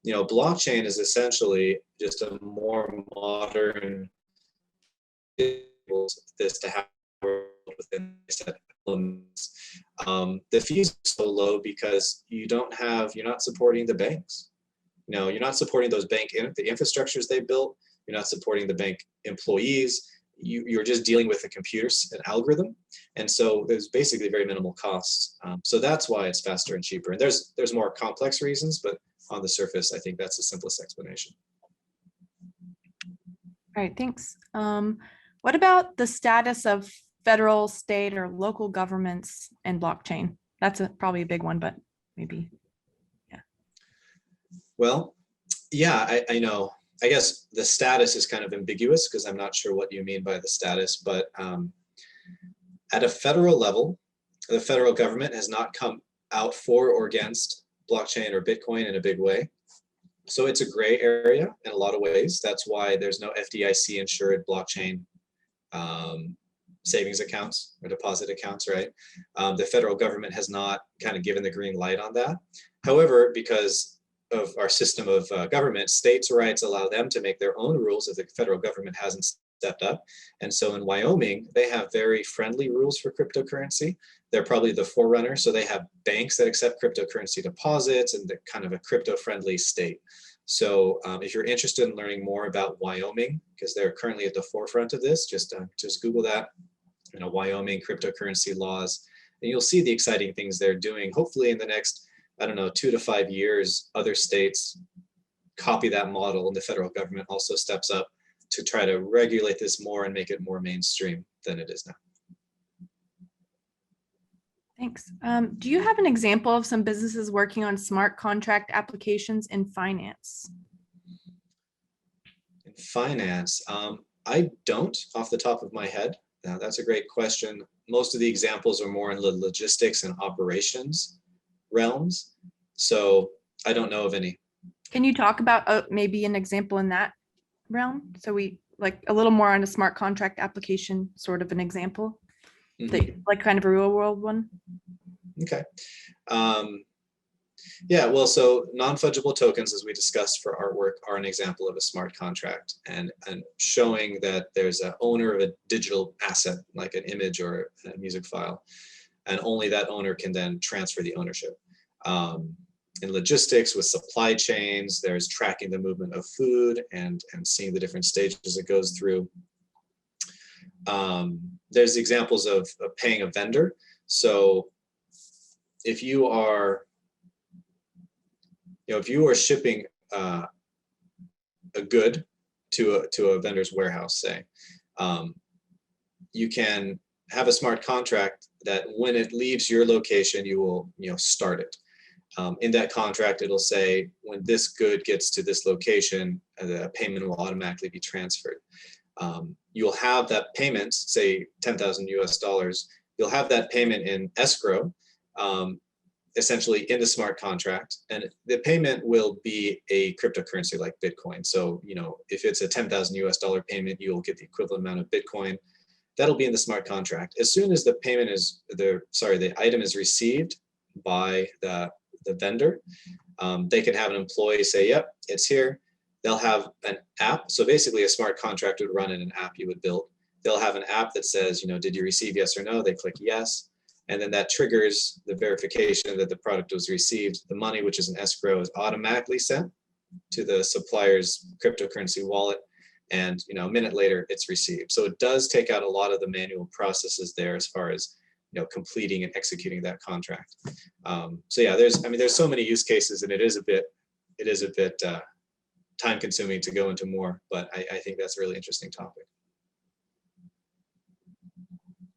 blockchain is essentially just a more modern this to happen within set elements. The fees are so low because you're not supporting the banks. You're not supporting those the infrastructures they built. You're not supporting the bank employees. You're just dealing with a computer, an algorithm. And so there's basically very minimal costs. So that's why it's faster and cheaper. And there's more complex reasons, but on the surface, I think that's the simplest explanation. All right, thanks. What about the status of federal, state, or local governments and blockchain? That's probably a big one, but maybe, yeah. Well, yeah, I know. I guess the status is kind of ambiguous because I'm not sure what you mean by the status, but at a federal level, the federal government has not come out for or against blockchain or Bitcoin in a big way. So it's a gray area in a lot of ways. That's why there's no FDIC insured blockchain savings accounts or deposit accounts, right? The federal government has not kind of given the green light on that. However, because of our system of government, states' rights allow them to make their own rules if the federal government hasn't stepped up. And so in Wyoming, they have very friendly rules for cryptocurrency. They're probably the forerunner. So they have banks that accept cryptocurrency deposits and they're kind of a crypto-friendly state. So if you're interested in learning more about Wyoming, because they're currently at the forefront of this, just Google that, Wyoming cryptocurrency laws, and you'll see the exciting things they're doing. Hopefully in the next, 2 to 5 years, other states copy that model and the federal government also steps up to try to regulate this more and make it more mainstream than it is now. Thanks. Do you have an example of some businesses working on smart contract applications in finance? In finance, I don't off the top of my head. Now, that's a great question. Most of the examples are more in the logistics and operations realms. So I don't know of any. Can you talk about maybe an example in that realm? So we like a little more on a smart contract application, sort of an example, like kind of a real world one. Okay. Yeah, well, so non-fungible tokens, as we discussed for artwork, are an example of a smart contract and showing that there's an owner of a digital asset, like an image or a music file, and only that owner can then transfer the ownership. In logistics with supply chains, there's tracking the movement of food and seeing the different stages it goes through. There's examples of paying a vendor. So if you are shipping a good to a vendor's warehouse, say, you can have a smart contract that when it leaves your location, you will start it. In that contract, it'll say when this good gets to this location, the payment will automatically be transferred. You'll have that payment, say $10,000 US, you'll have that payment in escrow, essentially in the smart contract, and the payment will be a cryptocurrency like Bitcoin. So, if it's a $10,000 US payment, you'll get the equivalent amount of Bitcoin. that'll be in the smart contract. As soon as the payment is, the item is received by the vendor, they can have an employee say, yep, it's here. They'll have an app. So basically a smart contract would run in an app you would build. They'll have an app that says, did you receive yes or no? They click yes. And then that triggers the verification that the product was received. The money, which is an escrow, is automatically sent to the supplier's cryptocurrency wallet. And a minute later, it's received. So it does take out a lot of the manual processes there as far as completing and executing that contract. So yeah, there's so many use cases, and it is a bit time consuming to go into more, but I think that's a really interesting topic.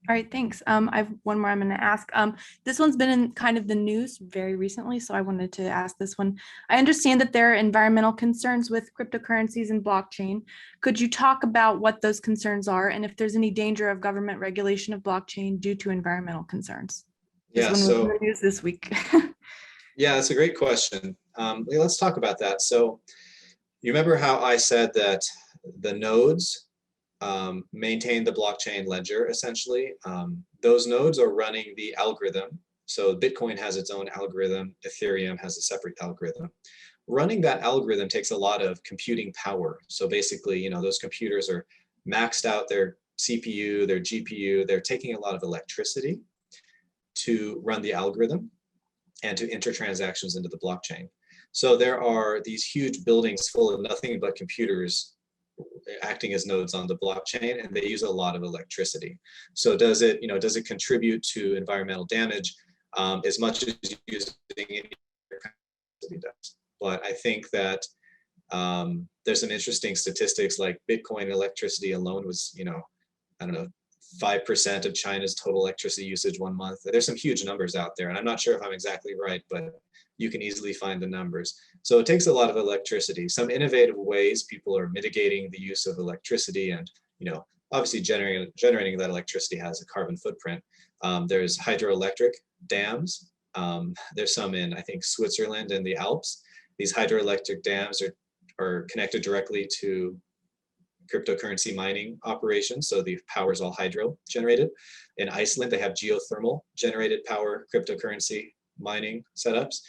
All right, thanks. I have one more I'm going to ask. This one's been in kind of the news very recently, so I wanted to ask this one. I understand that there are environmental concerns with cryptocurrencies and blockchain. Could you talk about what those concerns are and if there's any danger of government regulation of blockchain due to environmental concerns? This one was in the news this week. Yeah, that's a great question. Let's talk about that. So you remember how I said that the nodes maintain the blockchain ledger, essentially. Those nodes are running the algorithm. So Bitcoin has its own algorithm. Ethereum has a separate algorithm. Running that algorithm takes a lot of computing power. So basically, those computers are maxed out their CPU, their GPU. They're taking a lot of electricity to run the algorithm and to enter transactions into the blockchain. So there are these huge buildings full of nothing but computers acting as nodes on the blockchain, and they use a lot of electricity. So does it contribute to environmental damage as much as using any electricity does? But I think that there's some interesting statistics, like Bitcoin electricity alone was, 5% of China's total electricity usage 1 month. There's some huge numbers out there, and I'm not sure if I'm exactly right, but you can easily find the numbers. So it takes a lot of electricity. Some innovative ways people are mitigating the use of electricity, and obviously generating that electricity has a carbon footprint. There's hydroelectric dams. There's some in, I think, Switzerland and the Alps. These hydroelectric dams are connected directly to cryptocurrency mining operations, so the power is all hydro generated. In Iceland, they have geothermal generated power cryptocurrency mining setups,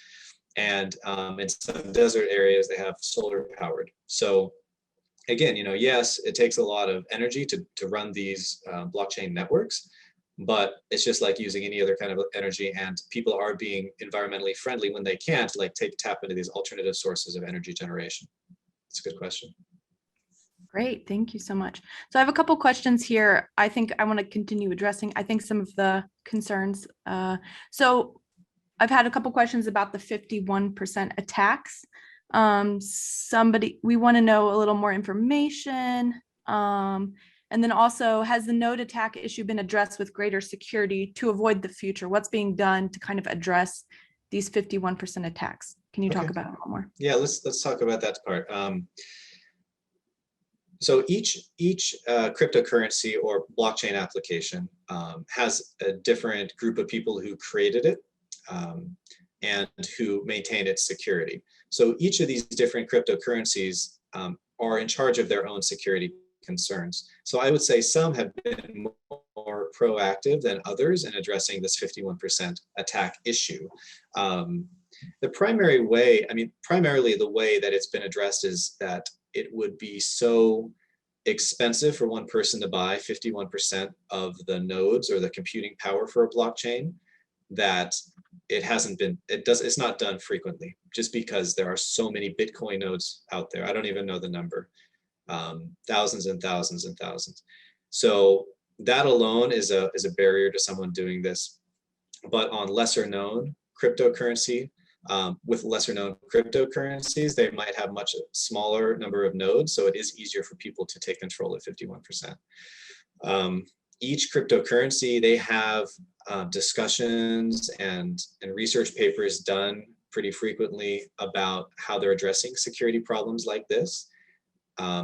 and in some desert areas they have solar powered. So again, yes, it takes a lot of energy to run these blockchain networks, but it's just like using any other kind of energy, and people are being environmentally friendly when they can't, like tap into these alternative sources of energy generation. It's a good question. Great, thank you so much. So I have a couple questions here. I think I want to continue addressing, I think, some of the concerns. So I've had a couple questions about the 51% attacks. We want to know a little more information. And then also, has the node attack issue been addressed with greater security to avoid the future? What's being done to kind of address these 51% attacks? Can you talk about it a little more? Yeah, let's talk about that part. So each cryptocurrency or blockchain application has a different group of people who created it and who maintain its security. So each of these different cryptocurrencies are in charge of their own security concerns. So I would say some have been more proactive than others in addressing this 51% attack issue. The primary way, primarily the way that it's been addressed is that it would be so expensive for one person to buy 51% of the nodes or the computing power for a blockchain that it's not done frequently, just because there are so many Bitcoin nodes out there. I don't even know the number, thousands and thousands and thousands. So that alone is a barrier to someone doing this. But on lesser known cryptocurrency, with lesser known cryptocurrencies, they might have much smaller number of nodes, so it is easier for people to take control of 51%. Each cryptocurrency, they have discussions and research papers done pretty frequently about how they're addressing security problems like this.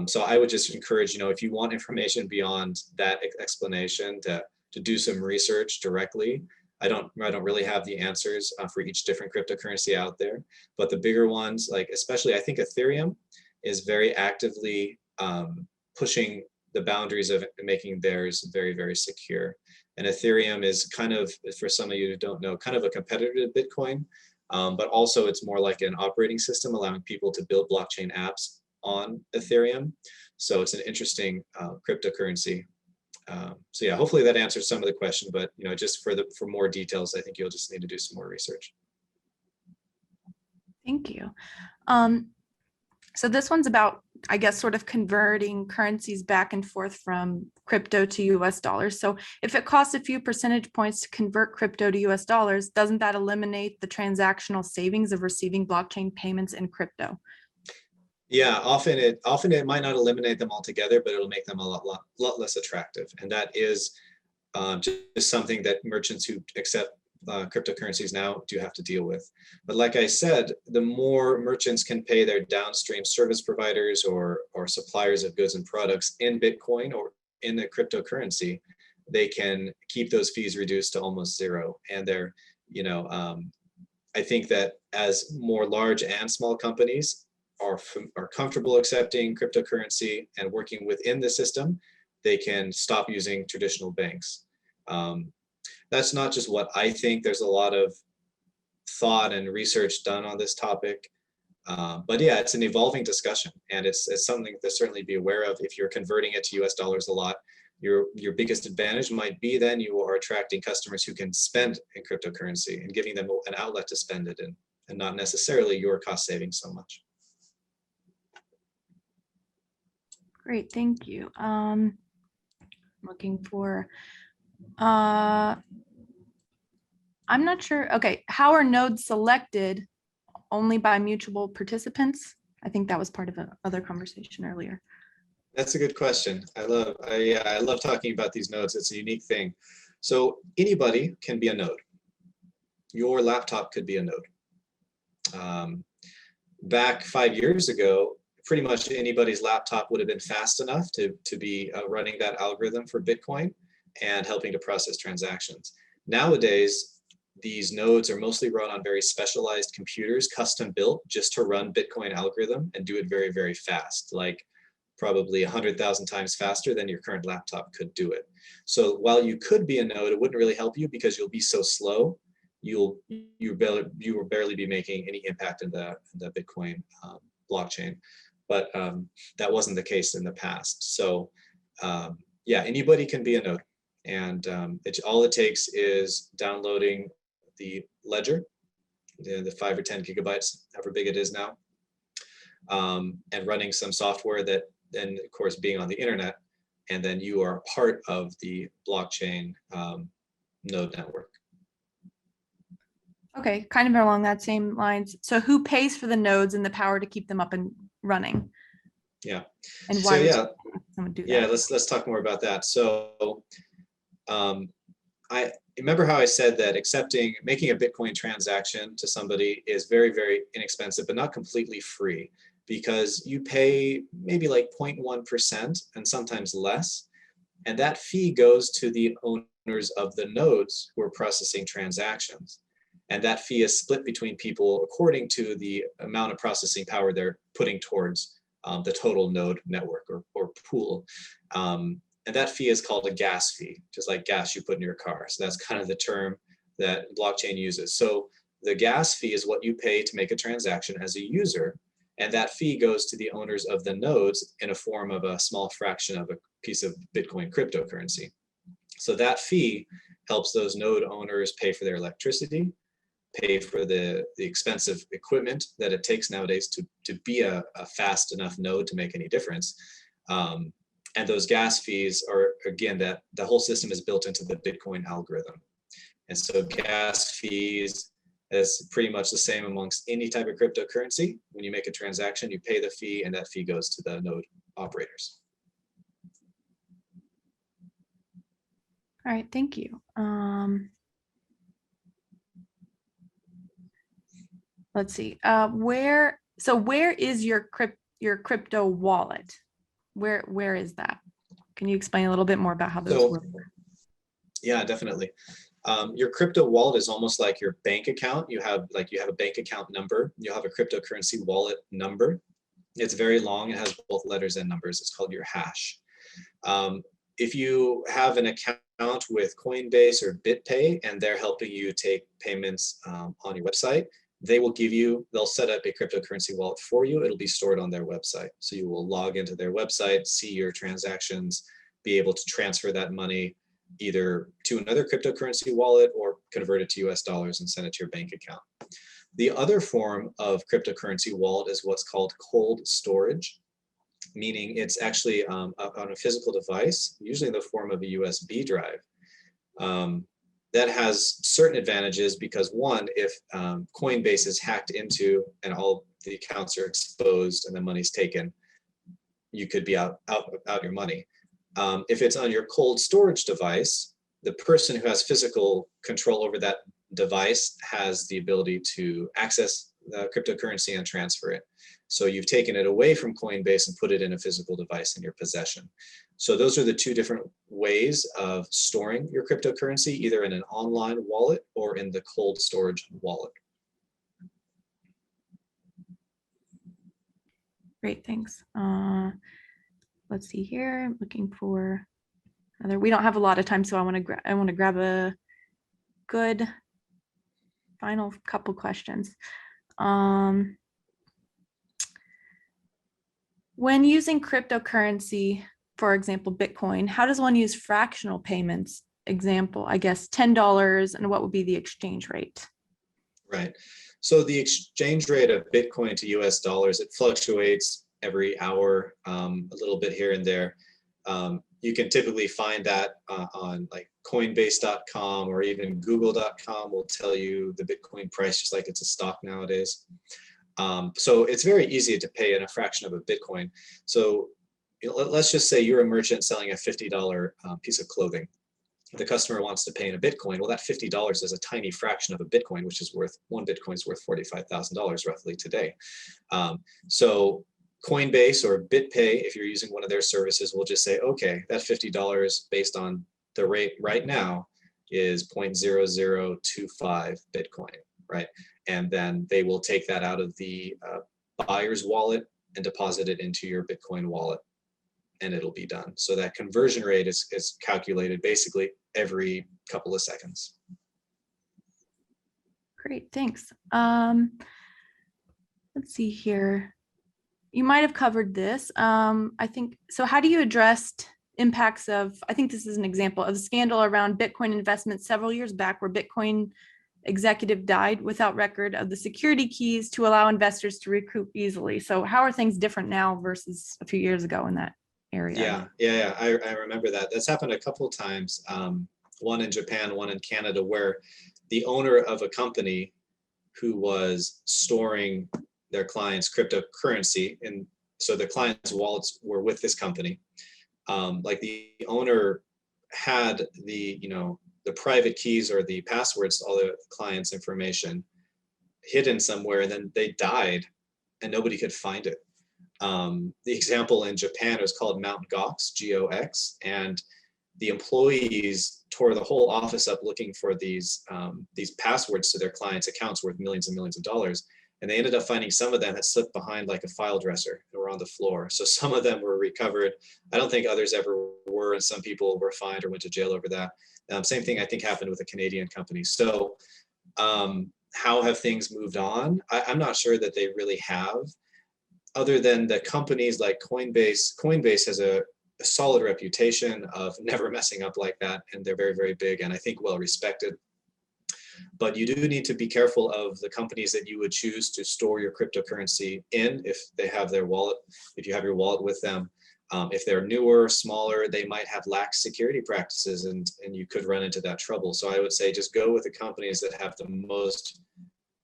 So I would just encourage, if you want information beyond that explanation, to do some research directly. I don't really have the answers for each different cryptocurrency out there, but the bigger ones, like especially I think Ethereum is very actively pushing the boundaries of making theirs very, very secure. And Ethereum is kind of, for some of you who don't know, kind of a competitor to Bitcoin, but also it's more like an operating system allowing people to build blockchain apps on Ethereum. So it's an interesting cryptocurrency. So yeah, hopefully that answers some of the question, but just for more details, I think you'll just need to do some more research. Thank you. So this one's about, I guess, sort of converting currencies back and forth from crypto to US dollars. So if it costs a few percentage points to convert crypto to US dollars, doesn't that eliminate the transactional savings of receiving blockchain payments in crypto? Yeah, often it might not eliminate them altogether, but it'll make them a lot less attractive. And that is just something that merchants who accept cryptocurrencies now do have to deal with. But like I said, the more merchants can pay their downstream service providers or suppliers of goods and products in Bitcoin or in the cryptocurrency, they can keep those fees reduced to almost zero. And they're, I think that as more large and small companies are comfortable accepting cryptocurrency and working within the system, they can stop using traditional banks. That's not just what I think. There's a lot of thought and research done on this topic. But yeah, it's an evolving discussion, and it's something to certainly be aware of. If you're converting it to US dollars a lot, your biggest advantage might be then you are attracting customers who can spend in cryptocurrency and giving them an outlet to spend it in, and not necessarily your cost savings so much. Great, thank you. Looking for, I'm not sure. Okay, how are nodes selected? Only by mutual participants? I think that was part of another conversation earlier. That's a good question. I love talking about these nodes. It's a unique thing. So anybody can be a node. Your laptop could be a node. Back 5 years ago, pretty much anybody's laptop would have been fast enough to be running that algorithm for Bitcoin and helping to process transactions. Nowadays, these nodes are mostly run on very specialized computers, custom built just to run Bitcoin algorithm and do it very, very fast, like probably 100,000 times faster than your current laptop could do it. So while you could be a node, it wouldn't really help you because you'll be so slow. You will barely be making any impact in the Bitcoin blockchain. But that wasn't the case in the past. So yeah, anybody can be a node. And all it takes is downloading the ledger, the 5 or 10 gigabytes, however big it is now, and running some software that then, of course, being on the internet, and then you are part of the blockchain node network. Okay, kind of along that same lines. So who pays for the nodes and the power to keep them up and running? Yeah. And why would someone do that? Yeah, let's talk more about that. So I remember how I said that making a Bitcoin transaction to somebody is very, very inexpensive, but not completely free, because you pay maybe like 0.1% and sometimes less. And that fee goes to the owners of the nodes who are processing transactions. And that fee is split between people according to the amount of processing power they're putting towards the total node network or pool. And that fee is called a gas fee, just like gas you put in your car. So that's kind of the term that blockchain uses. So the gas fee is what you pay to make a transaction as a user. And that fee goes to the owners of the nodes in a form of a small fraction of a piece of Bitcoin cryptocurrency. So that fee helps those node owners pay for their electricity, pay for the expensive equipment that it takes nowadays to be a fast enough node to make any difference. And those gas fees are, again, that the whole system is built into the Bitcoin algorithm. And so gas fees is pretty much the same amongst any type of cryptocurrency. When you make a transaction, you pay the fee, and that fee goes to the node operators. All right, thank you. Let's see. Where is your crypto wallet? Where is that? Can you explain a little bit more about how those work? Yeah, definitely. Your crypto wallet is almost like your bank account. You have a bank account number. You'll have a cryptocurrency wallet number. It's very long. It has both letters and numbers. It's called your hash. If you have an account with Coinbase or BitPay and they're helping you take payments on your website, they'll set up a cryptocurrency wallet for you. It'll be stored on their website. So you will log into their website, see your transactions, be able to transfer that money either to another cryptocurrency wallet or convert it to US dollars and send it to your bank account. The other form of cryptocurrency wallet is what's called cold storage, meaning it's actually on a physical device, usually in the form of a USB drive. That has certain advantages because one, if Coinbase is hacked into and all the accounts are exposed and the money's taken, you could be out your money. If it's on your cold storage device, the person who has physical control over that device has the ability to access the cryptocurrency and transfer it. So you've taken it away from Coinbase and put it in a physical device in your possession. So those are the two different ways of storing your cryptocurrency, either in an online wallet or in the cold storage wallet. Great, thanks. Let's see here. I'm looking for another. We don't have a lot of time, so I want to grab a good final couple questions. When using cryptocurrency, for example, Bitcoin, how does one use fractional payments? Example, I guess $10, and what would be the exchange rate? Right. So the exchange rate of Bitcoin to US dollars, it fluctuates every hour, a little bit here and there. You can typically find that on like Coinbase.com or even Google.com will tell you the Bitcoin price just like it's a stock nowadays. So it's very easy to pay in a fraction of a Bitcoin. So let's just say you're a merchant selling a $50 piece of clothing. The customer wants to pay in a Bitcoin. Well, that $50 is a tiny fraction of a Bitcoin, which is one Bitcoin is worth $45,000 roughly today. So Coinbase or BitPay, if you're using one of their services, will just say, okay, that $50 based on the rate right now is 0.0025 Bitcoin, right? And then they will take that out of the buyer's wallet and deposit it into your Bitcoin wallet, and it'll be done. So that conversion rate is calculated basically every couple of seconds. Great, thanks. Let's see here. You might have covered this. I think, so how do you address impacts of, I think this is an example of a scandal around Bitcoin investments several years back where Bitcoin executive died without record of the security keys to allow investors to recoup easily. So how are things different now versus a few years ago in that area? Yeah. I remember that. That's happened a couple of times. One in Japan, one in Canada, where the owner of a company who was storing their clients' cryptocurrency, and so the clients' wallets were with this company. Like the owner had the private keys or the passwords to all the clients' information hidden somewhere, and then they died and nobody could find it. The example in Japan was called Mt. Gox, G-O-X, and the employees tore the whole office up looking for these passwords to their clients' accounts worth millions and millions of dollars. And they ended up finding some of them had slipped behind like a file dresser and were on the floor. So some of them were recovered. I don't think others ever were, and some people were fined or went to jail over that. Same thing I think happened with a Canadian company. So how have things moved on? I'm not sure that they really have, other than the companies like Coinbase. Coinbase has a solid reputation of never messing up like that, and they're very, very big and I think well respected. But you do need to be careful of the companies that you would choose to store your cryptocurrency in if they have their wallet, if you have your wallet with them. If they're newer, smaller, they might have lax security practices and you could run into that trouble. So I would say just go with the companies that have the most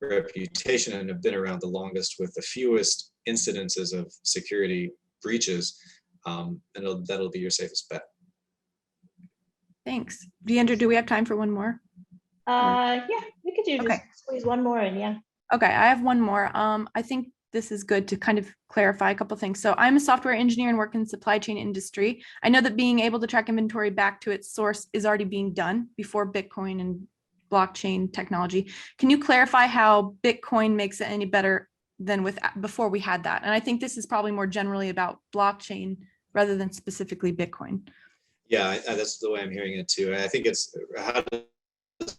reputation and have been around the longest with the fewest incidences of security breaches, and that'll be your safest bet. Thanks. Deandra, do we have time for one more? Yeah, we could do just Okay. squeeze one more in, yeah. Okay, I have one more. I think this is good to kind of clarify a couple things. So I'm a software engineer and work in the supply chain industry. I know that being able to track inventory back to its source is already being done before Bitcoin and blockchain technology. Can you clarify how Bitcoin makes it any better than before we had that? And I think this is probably more generally about blockchain rather than specifically Bitcoin. Yeah, that's the way I'm hearing it too. I think it's how does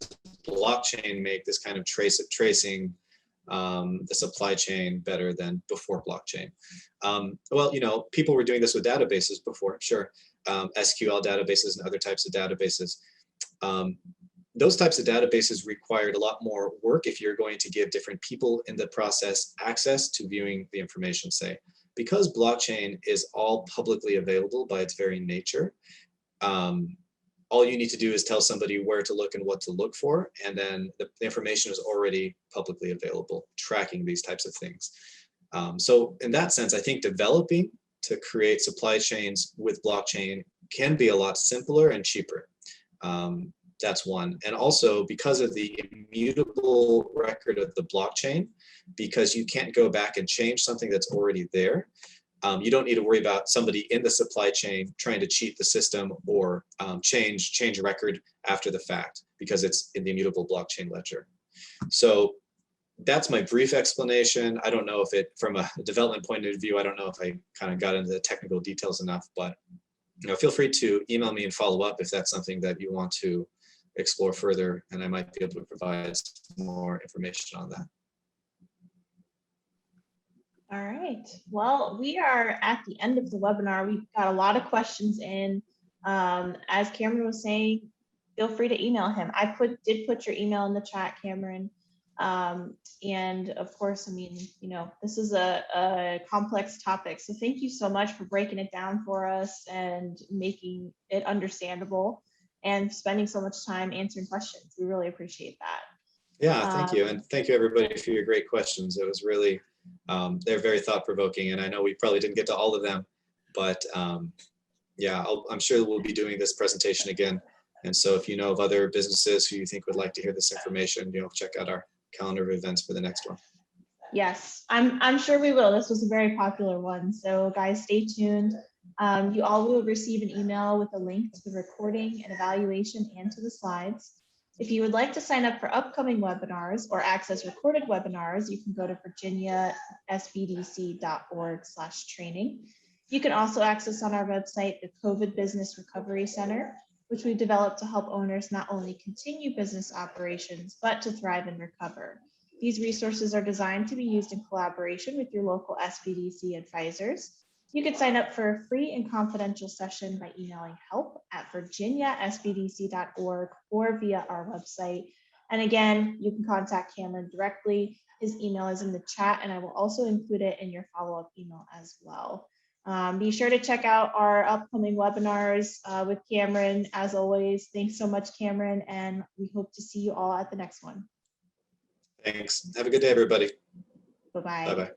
blockchain make this kind of tracing the supply chain better than before blockchain? Well, people were doing this with databases before, sure. SQL databases and other types of databases. Those types of databases required a lot more work if you're going to give different people in the process access to viewing the information, say. Because blockchain is all publicly available by its very nature, all you need to do is tell somebody where to look and what to look for, and then the information is already publicly available, tracking these types of things. So in that sense, I think developing to create supply chains with blockchain can be a lot simpler and cheaper. That's one. And also because of the immutable record of the blockchain, because you can't go back and change something that's already there, you don't need to worry about somebody in the supply chain trying to cheat the system or change a record after the fact, because it's in the immutable blockchain ledger. So that's my brief explanation. I don't know if it, from a development point of view, I don't know if I kind of got into the technical details enough, but feel free to email me and follow up if that's something that you want to explore further, and I might be able to provide some more information on that. All right. Well, we are at the end of the webinar. We've got a lot of questions in. As Cameron was saying, feel free to email him. I did put your email in the chat, Cameron. And of course, I mean, this is a complex topic. So thank you so much for breaking it down for us and making it understandable and spending so much time answering questions. We really appreciate that. Yeah, thank you. And thank you everybody for your great questions. It was really, they're very thought-provoking, and I know we probably didn't get to all of them, but yeah, I'm sure we'll be doing this presentation again. And so if you know of other businesses who you think would like to hear this information, check out our calendar of events for the next one. Yes, I'm sure we will. This was a very popular one. So guys, stay tuned. You all will receive an email with a link to the recording and evaluation and to the slides. If you would like to sign up for upcoming webinars or access recorded webinars, you can go to virginiasbdc.org/training. You can also access on our website the COVID Business Recovery Center, which we've developed to help owners not only continue business operations, but to thrive and recover. These resources are designed to be used in collaboration with your local SBDC advisors. You can sign up for a free and confidential session by emailing help@virginiasbdc.org or via our website. And again, you can contact Cameron directly. His email is in the chat, and I will also include it in your follow-up email as well. Be sure to check out our upcoming webinars with Cameron. As always, thanks so much, Cameron, and we hope to see you all at the next one. Thanks. Have a good day, everybody. Bye-bye. Bye-bye.